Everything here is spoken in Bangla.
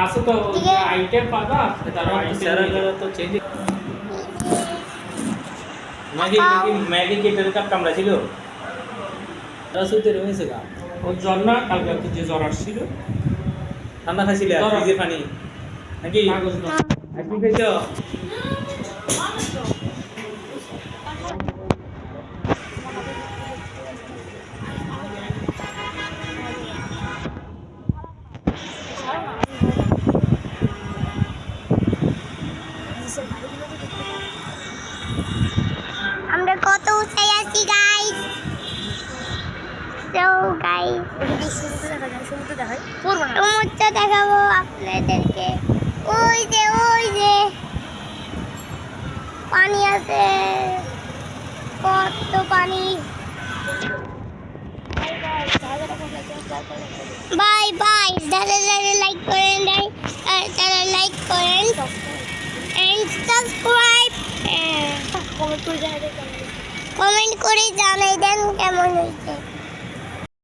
আছে তো আইটেম পাবা তার আইটেম তো চেঞ্জ ম্যাগি কেটের কাপ কামড়া ছিল রাসুতে রয়েছে গা ওর জ্বর না কালকে তো যে জ্বর আসছিল ঠান্ডা খাইছিল আর ফ্রিজে পানি নাকি কাগজ না আপনি খাইছো আমরা কত উঁচাই আছি গাইস তো গাইস সমুদ্র দেখাবো আপনাদেরকে ওই যে পানি আছে কত পানি বাই বাই যারা লাইক করেন তারা লাইক করেন and subscribe কমেন্ট করে জানাই দেন কেমন হয়েছে।